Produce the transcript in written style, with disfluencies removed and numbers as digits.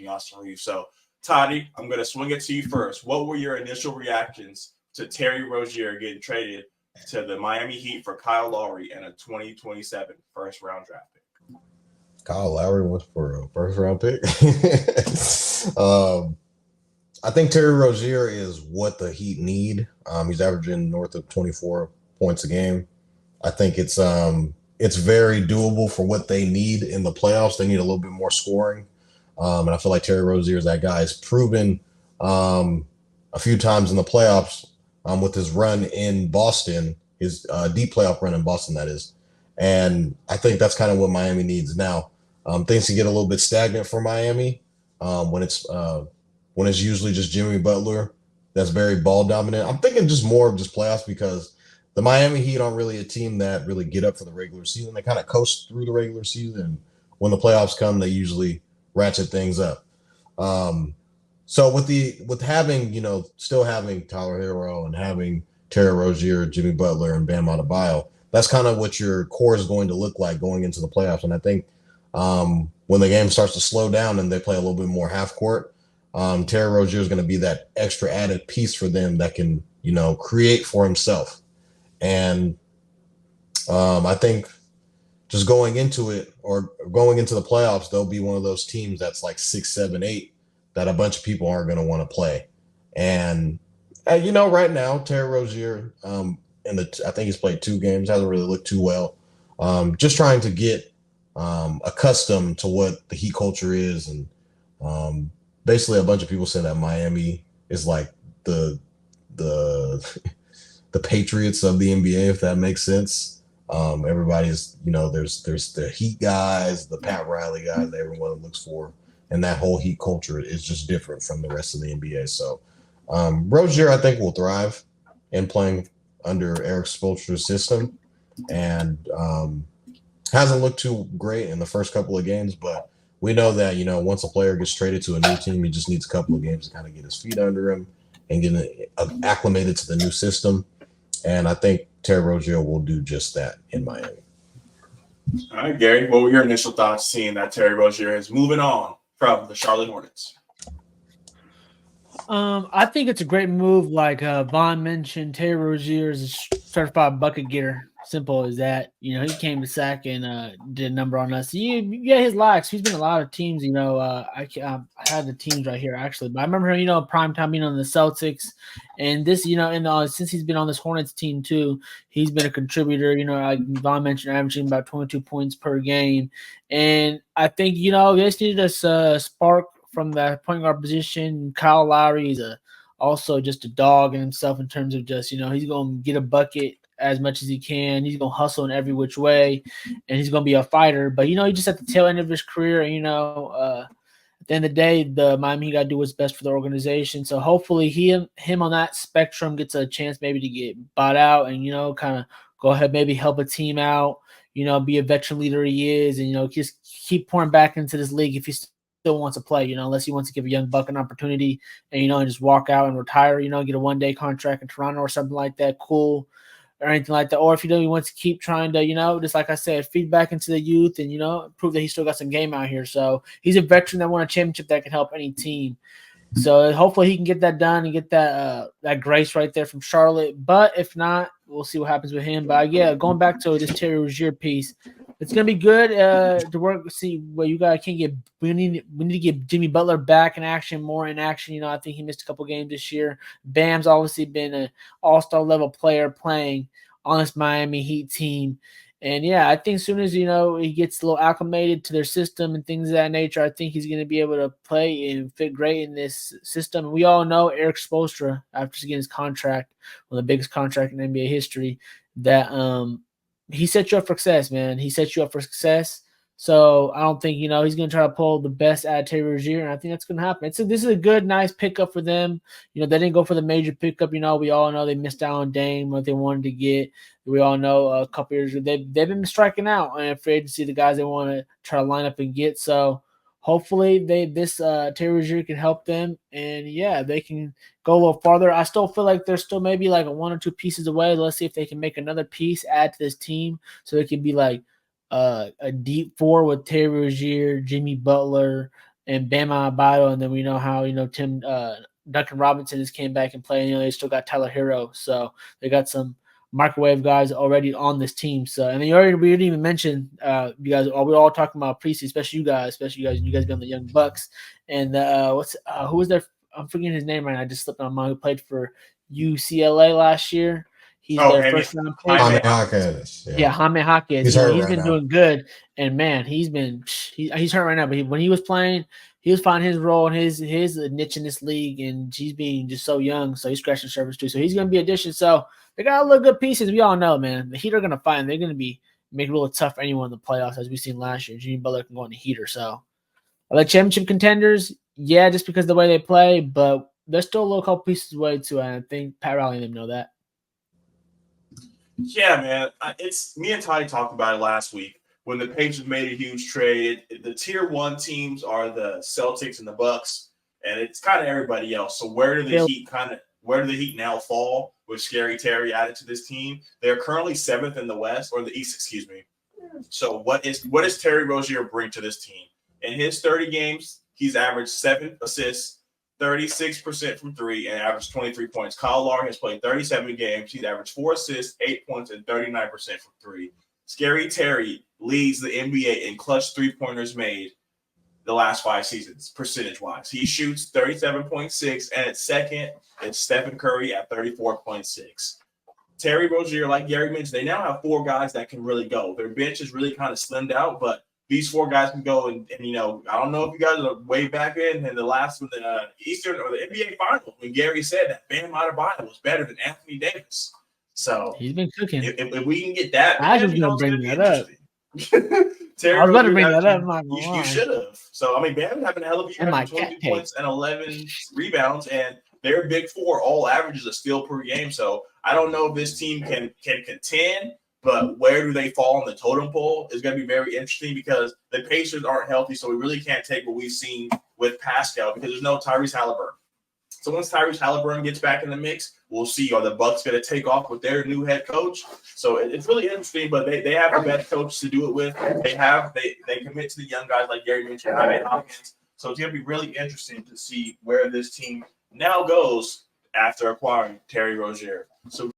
being Austin Reeves. So, Toddy, I'm going to swing it to you first. What were your initial reactions to Terry Rozier getting traded to the Miami Heat for Kyle Lowry and a 2027 first-round draft pick? Kyle Lowry went for a first round pick. I think Terry Rozier is what the Heat need. He's averaging north of 24 points a game. I think it's very doable for what they need in the playoffs. They need a little bit more scoring. And I feel like Terry Rozier is that guy. He's proven a few times in the playoffs with his run in Boston, his deep playoff run in Boston, that is. And I think that's kind of what Miami needs now. Things can get a little bit stagnant for Miami when it's usually just Jimmy Butler that's very ball dominant. I'm thinking just more of just playoffs because the Miami Heat aren't really a team that really get up for the regular season. They kind of coast through the regular season. When the playoffs come, they usually ratchet things up. So with having, still having Tyler Hero and having Terry Rozier, Jimmy Butler, and Bam Adebayo, that's kind of what your core is going to look like going into the playoffs. And I think when the game starts to slow down and they play a little bit more half court, Terry Rozier is going to be that extra added piece for them that can, create for himself. And I think just going into it or going into the playoffs, they'll be one of those teams that's like 6, 7, 8 that a bunch of people aren't going to want to play. And, right now, Terry Rozier, I think he's played 2 games, hasn't really looked too well. Just trying to get accustomed to what the Heat culture is. And basically a bunch of people say that Miami is like the Patriots of the NBA, if that makes sense. Everybody's, there's the Heat guys, the Pat Riley guys that everyone looks for. And that whole Heat culture is just different from the rest of the NBA. So Rozier, I think, will thrive in playing under Eric Spoelstra's system. And hasn't looked too great in the first couple of games, but we know that, once a player gets traded to a new team, he just needs a couple of games to kind of get his feet under him and get acclimated to the new system. And I think Terry Rozier will do just that in Miami. All right, Gary, what were your initial thoughts seeing that Terry Rozier is moving on from the Charlotte Hornets? I think it's a great move. Like Vaughn mentioned, Terry Rozier is a certified bucket getter. Simple as that. He came to sack and did a number on us. Yeah, his likes. He's been a lot of teams. I had the teams right here actually, but I remember prime time being on the Celtics, and this since he's been on this Hornets team too, he's been a contributor. Like Vaughn mentioned, averaging about 22 points per game, and I think they just needed a spark from the point guard position. Kyle Lowry is also just a dog in himself in terms of just, he's going to get a bucket as much as he can. He's going to hustle in every which way, and he's going to be a fighter. But, he just at the tail end of his career, at the end of the day, the Miami got to do what's best for the organization. So hopefully him on that spectrum gets a chance maybe to get bought out and, kind of go ahead, maybe help a team out, be a veteran leader he is, and, just keep pouring back into this league if he's still wants to play, unless he wants to give a young buck an opportunity and, and just walk out and retire, get a one-day contract in Toronto or something like that, cool, or anything like that. Or if, he wants to keep trying to, just like I said, feed back into the youth and, prove that he still got some game out here. So he's a veteran that won a championship that can help any team. So hopefully he can get that done and get that grace right there from Charlotte. But if not, we'll see what happens with him. But yeah, going back to this Terry Rozier piece, it's gonna be good to work. See what you guys can get. We need to get Jimmy Butler back in action, more in action. I think he missed a couple games this year. Bam's obviously been an all-star level player playing on this Miami Heat team. And yeah, I think as soon as he gets a little acclimated to their system and things of that nature, I think he's going to be able to play and fit great in this system. And we all know Eric Spoelstra, after getting his contract, one of the biggest contract in NBA history, that he set you up for success, man. He set you up for success. So I don't think, he's going to try to pull the best out of Terry Rozier, and I think that's going to happen. This is a good, nice pickup for them. They didn't go for the major pickup. We all know they missed out on Dame, what they wanted to get. We all know a couple years ago they've been striking out and afraid to see the guys they want to try to line up and get. So hopefully this Terry Rozier can help them, and yeah, they can go a little farther. I still feel like they're still maybe like 1 or 2 pieces away. Let's see if they can make another piece, add to this team, so it can be like a deep 4 with Terry Rozier, Jimmy Butler, and Bam Adebayo, and then we know how Tim Duncan Robinson has came back and played. They still got Tyler Hero, so they got some microwave guys already on this team. So, and we didn't even mention you guys. We're all talking about preseason, especially you guys. You guys be on the Young Bucks. And who was there? I'm forgetting his name right now. I just slipped on mine. Who played for UCLA last year? He's their first round pick. Jaime Hawkins. Yeah, Jaime Hawkins. He's been doing good, and man, he's hurt right now. But when he was playing, he was finding his role and his niche in this league, and he's being just so young. So he's scratching the surface too. So he's going to be addition. So they got a lot of good pieces. We all know, man. The Heat are going to find. They're going to be make it a little tough for anyone in the playoffs, as we've seen last year. Jimmy Butler can go on the heater. So are they championship contenders? Yeah, just because of the way they play, but they're still a little couple pieces away too. And I think Pat Riley and them know that. Yeah, man. It's me and Ty talked about it last week when the Pacers made a huge trade. The tier 1 teams are the Celtics and the Bucks, and it's kind of everybody else. So where do the Heat now fall with Scary Terry added to this team? They're currently 7th in the West, or the East, excuse me. So what does Terry Rozier bring to this team? In his 30 games, he's averaged 7 assists, 36% from 3, and averaged 23 points. Kyle Lowry has played 37 games. He's averaged 4 assists, 8 points, and 39% from 3. Scary Terry leads the NBA in clutch three-pointers made the last 5 seasons, percentage-wise. He shoots 37.6, and at second, it's Stephen Curry at 34.6. Terry Rozier, like Garry mentioned, they now have 4 guys that can really go. Their bench is really kind of slimmed out, but these 4 guys can go, and I don't know if you guys are way back in the last of the Eastern or the NBA Finals when Garry said that Bam Adebayo was better than Anthony Davis. So he's been cooking. If we can get that, I was going to bring that up. Terry, I was about to bring that up. You should have. So Bam having a hell of a year, 22 points and 11 rebounds, and their big 4 all averages a steal per game. So I don't know if this team can contend. But where do they fall on the totem pole is going to be very interesting because the Pacers aren't healthy, so we really can't take what we've seen with Pascal because there's no Tyrese Halliburton. So once Tyrese Halliburton gets back in the mix, we'll see. Are the Bucks going to take off with their new head coach? So it's really interesting, but they have the best coach to do it with. They commit to the young guys like Garry mentioned, Jaime Hawkins. So it's going to be really interesting to see where this team now goes after acquiring Terry Rozier. So